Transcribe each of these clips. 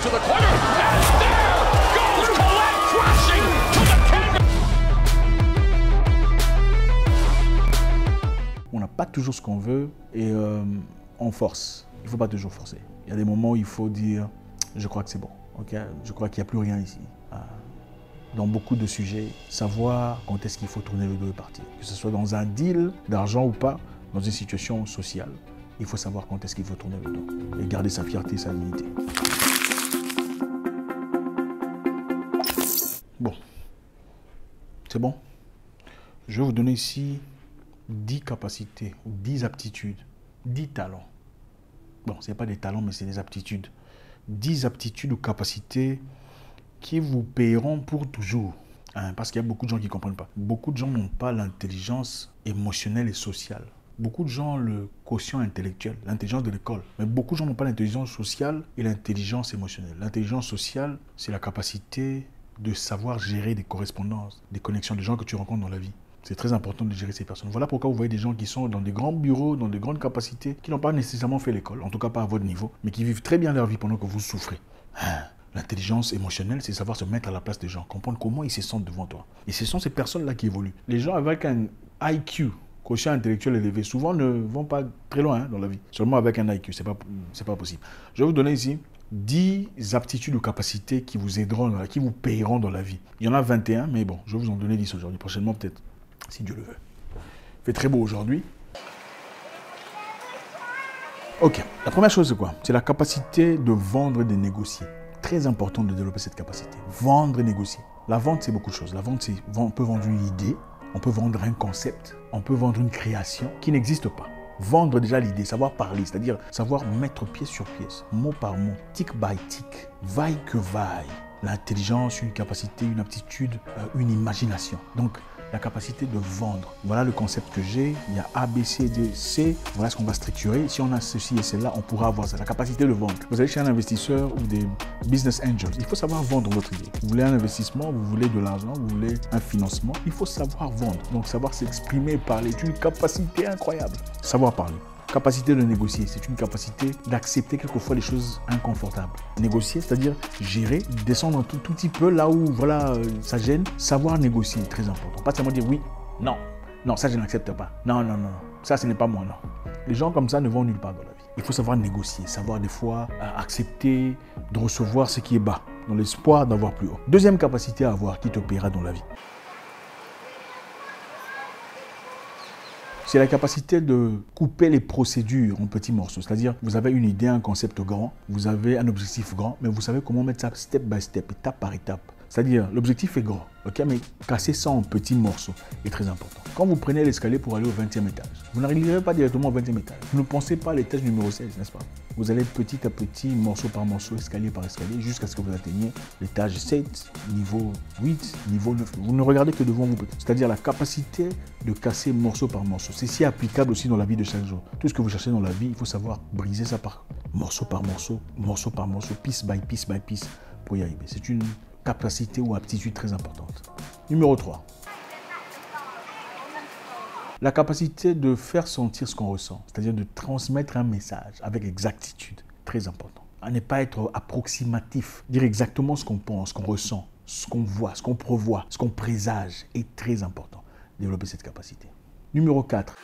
to the corner, and there goes Colette crashing to the canvas. On n'a pas toujours ce qu'on veut et on force. Il ne faut pas toujours forcer. Il y a des moments où il faut dire « je crois que c'est bon, okay? Je crois qu'il n'y a plus rien ici ». Dans beaucoup de sujets, savoir quand est-ce qu'il faut tourner le dos et partir. Que ce soit dans un deal d'argent ou pas, dans une situation sociale, il faut savoir quand est-ce qu'il faut tourner le dos et garder sa fierté et sa dignité. Bon, c'est bon. Je vais vous donner ici 10 capacités ou 10 aptitudes, 10 talents. Bon, ce n'est pas des talents, mais c'est des aptitudes. 10 aptitudes ou capacités qui vous paieront pour toujours. Parce qu'il y a beaucoup de gens qui ne comprennent pas. Beaucoup de gens n'ont pas l'intelligence émotionnelle et sociale. Beaucoup de gens ont le quotient intellectuel, l'intelligence de l'école. Mais beaucoup de gens n'ont pas l'intelligence sociale et l'intelligence émotionnelle. L'intelligence sociale, c'est la capacité de savoir gérer des correspondances, des connexions, des gens que tu rencontres dans la vie. C'est très important de gérer ces personnes. Voilà pourquoi vous voyez des gens qui sont dans des grands bureaux, dans de grandes capacités, qui n'ont pas nécessairement fait l'école, en tout cas pas à votre niveau, mais qui vivent très bien leur vie pendant que vous souffrez. L'intelligence émotionnelle, c'est savoir se mettre à la place des gens, comprendre comment ils se sentent devant toi. Et ce sont ces personnes-là qui évoluent. Les gens avec un IQ, quotient intellectuel élevé, souvent ne vont pas très loin dans la vie. Seulement avec un IQ, c'est pas possible. Je vais vous donner ici 10 aptitudes ou capacités qui vous aideront, qui vous payeront dans la vie. Il y en a 21, mais bon, je vais vous en donner 10 aujourd'hui. Prochainement, peut-être, si Dieu le veut. Il fait très beau aujourd'hui. Ok, la première chose, c'est quoi? C'est la capacité de vendre et de négocier. Très important de développer cette capacité. Vendre et négocier. La vente, c'est beaucoup de choses. La vente, c'est on peut vendre une idée, on peut vendre un concept, on peut vendre une création qui n'existe pas. Vendre déjà l'idée, savoir parler, c'est-à-dire savoir mettre pièce sur pièce, mot par mot, tic by tic, vaille que vaille. L'intelligence, une capacité, une aptitude, une imagination. Donc, la capacité de vendre. Voilà le concept que j'ai. Il y a A, B, C, D, C. Voilà ce qu'on va structurer. Si on a ceci et cela, on pourra avoir ça. La capacité de vendre. Vous allez chez un investisseur ou des business angels. Il faut savoir vendre votre idée. Vous voulez un investissement, vous voulez de l'argent, vous voulez un financement. Il faut savoir vendre. Donc, savoir s'exprimer, parler. C'est une capacité incroyable. Savoir parler. Capacité de négocier, c'est une capacité d'accepter quelquefois les choses inconfortables. Négocier, c'est-à-dire gérer, descendre un tout petit peu là où voilà, ça gêne. Savoir négocier, très important. Pas seulement dire oui, non, non, ça je n'accepte pas. Non, non, non, ça ce n'est pas moi, non. Les gens comme ça ne vont nulle part dans la vie. Il faut savoir négocier, savoir des fois accepter de recevoir ce qui est bas, dans l'espoir d'avoir plus haut. Deuxième capacité à avoir qui te paiera dans la vie. C'est la capacité de couper les procédures en petits morceaux. C'est-à-dire, vous avez une idée, un concept grand, vous avez un objectif grand, mais vous savez comment mettre ça step by step, étape par étape. C'est-à-dire, l'objectif est grand, ok, mais casser ça en petits morceaux est très important. Quand vous prenez l'escalier pour aller au 20e étage, vous n'arriverez pas directement au 20e étage. Vous ne pensez pas à l'étage numéro 16, n'est-ce pas? Vous allez petit à petit, morceau par morceau, escalier par escalier, jusqu'à ce que vous atteigniez l'étage 7, niveau 8, niveau 9. Vous ne regardez que devant vous. C'est-à-dire la capacité de casser morceau par morceau. C'est si applicable aussi dans la vie de chaque jour. Tout ce que vous cherchez dans la vie, il faut savoir briser ça par morceau, piece by piece, pour y arriver. C'est une capacité ou aptitude très importante. Numéro 3. La capacité de faire sentir ce qu'on ressent, c'est-à-dire de transmettre un message avec exactitude, très important. À ne pas être approximatif, dire exactement ce qu'on pense, ce qu'on ressent, ce qu'on voit, ce qu'on prévoit, ce qu'on présage est très important. Développer cette capacité. Numéro 4.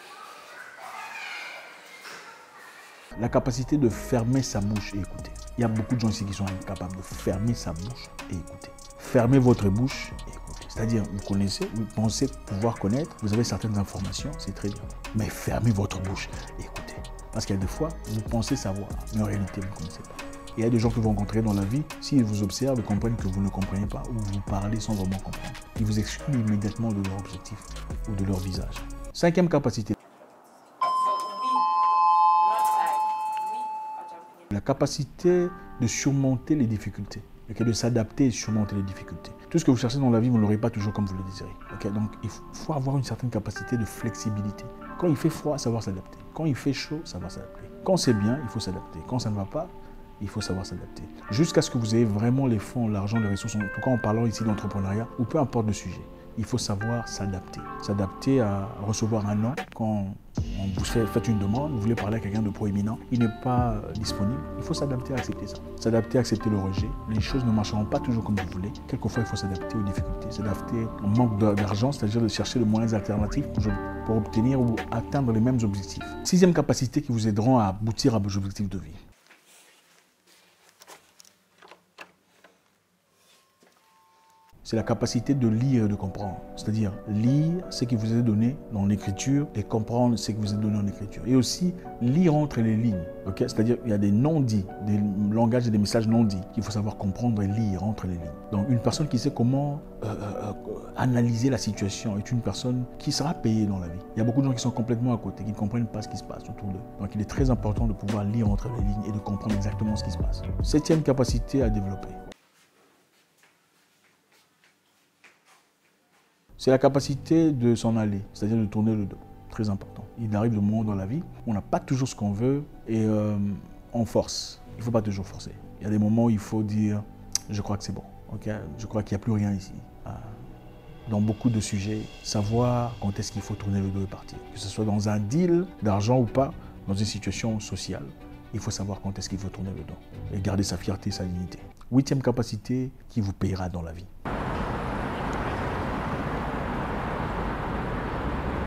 La capacité de fermer sa bouche et écouter. Il y a beaucoup de gens ici qui sont incapables de fermer sa bouche et écouter. Fermez votre bouche et écoutez. C'est-à-dire, vous connaissez, vous pensez pouvoir connaître, vous avez certaines informations, c'est très bien. Mais fermez votre bouche et écoutez. Parce qu'il y a des fois, vous pensez savoir, mais en réalité, vous ne connaissez pas. Et il y a des gens que vous rencontrez dans la vie, s'ils vous observent, ils comprennent que vous ne comprenez pas ou vous parlez sans vraiment comprendre. Ils vous excluent immédiatement de leur objectif ou de leur visage. 5e capacité. La capacité de surmonter les difficultés, okay, de s'adapter et surmonter les difficultés. Tout ce que vous cherchez dans la vie, vous ne l'aurez pas toujours comme vous le désirez. Okay? Donc, il faut avoir une certaine capacité de flexibilité. Quand il fait froid, savoir s'adapter. Quand il fait chaud, savoir s'adapter. Quand c'est bien, il faut s'adapter. Quand ça ne va pas, il faut savoir s'adapter. Jusqu'à ce que vous ayez vraiment les fonds, l'argent, les ressources, en tout cas en parlant ici d'entrepreneuriat, ou peu importe le sujet. Il faut savoir s'adapter. S'adapter à recevoir un non quand On vous fait une demande, vous voulez parler à quelqu'un de proéminent, il n'est pas disponible. Il faut s'adapter à accepter ça. S'adapter à accepter le rejet. Les choses ne marcheront pas toujours comme vous voulez. Quelquefois, il faut s'adapter aux difficultés, s'adapter au manque d'argent, c'est-à-dire de chercher de moyens alternatifs pour obtenir ou atteindre les mêmes objectifs. 6e capacité qui vous aideront à aboutir à vos objectifs de vie. C'est la capacité de lire et de comprendre. C'est-à-dire lire ce qui vous est donné dans l'écriture et comprendre ce qui vous est donné en écriture. Et aussi lire entre les lignes. Okay? C'est-à-dire il y a des non-dits, des langages et des messages non-dits qu'il faut savoir comprendre et lire entre les lignes. Donc une personne qui sait comment analyser la situation est une personne qui sera payée dans la vie. Il y a beaucoup de gens qui sont complètement à côté, qui ne comprennent pas ce qui se passe autour d'eux. Donc il est très important de pouvoir lire entre les lignes et de comprendre exactement ce qui se passe. 7e capacité à développer. C'est la capacité de s'en aller, c'est-à-dire de tourner le dos. Très important. Il arrive de moments dans la vie où on n'a pas toujours ce qu'on veut et on force. Il ne faut pas toujours forcer. Il y a des moments où il faut dire « je crois que c'est bon, okay? Je crois qu'il n'y a plus rien ici ». Dans beaucoup de sujets, savoir quand est-ce qu'il faut tourner le dos et partir. Que ce soit dans un deal d'argent ou pas, dans une situation sociale, il faut savoir quand est-ce qu'il faut tourner le dos et garder sa fierté et sa dignité. 8e capacité qui vous payera dans la vie.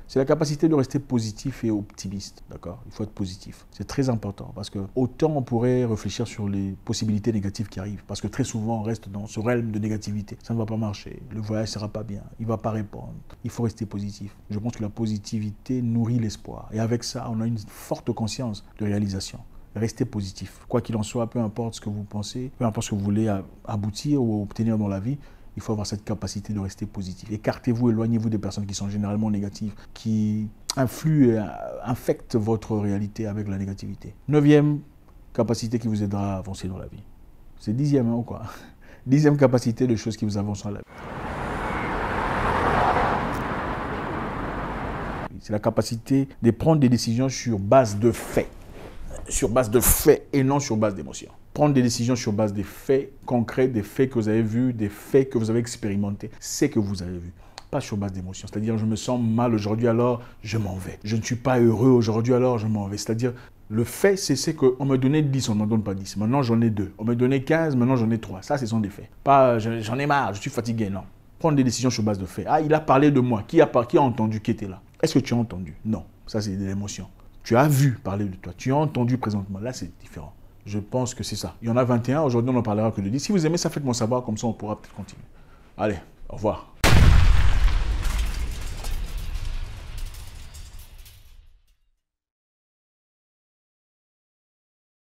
C'est la capacité de rester positif et optimiste, d'accord? Il faut être positif. C'est très important parce que autant on pourrait réfléchir sur les possibilités négatives qui arrivent, parce que très souvent on reste dans ce realm de négativité. Ça ne va pas marcher, le voyage ne sera pas bien, il ne va pas répondre. Il faut rester positif. Je pense que la positivité nourrit l'espoir. Et avec ça, on a une forte conscience de réalisation. Restez positif. Quoi qu'il en soit, peu importe ce que vous pensez, peu importe ce que vous voulez aboutir ou obtenir dans la vie, il faut avoir cette capacité de rester positif. Écartez-vous, éloignez-vous des personnes qui sont généralement négatives, qui influent, infectent votre réalité avec la négativité. 9e capacité qui vous aidera à avancer dans la vie. C'est 10e hein, ou quoi? 10e capacité de choses qui vous avancent dans la vie. C'est la capacité de prendre des décisions sur base de faits. Sur base de faits et non sur base d'émotions. Prendre des décisions sur base des faits concrets, des faits que vous avez vus, des faits que vous avez expérimentés, c'est que vous avez vu. Pas sur base d'émotions. C'est-à-dire, je me sens mal aujourd'hui, alors je m'en vais. Je ne suis pas heureux aujourd'hui, alors je m'en vais. C'est-à-dire, le fait, c'est qu'on me donnait 10, on ne m'en donne pas 10. Maintenant, j'en ai 2. On me donnait 15, maintenant, j'en ai 3. Ça, ce sont des faits. Pas, j'en ai marre, je suis fatigué, non. Prendre des décisions sur base de faits. Ah, il a parlé de moi. Qui a entendu, qui était là? Est-ce que tu as entendu? Non. Ça, c'est de l'émotion. Tu as vu parler de toi. Tu as entendu présentement. Là, c'est différent. Je pense que c'est ça. Il y en a 21. Aujourd'hui, on n'en parlera que de 10. Si vous aimez ça, faites-moi savoir. Comme ça, on pourra peut-être continuer. Allez, au revoir.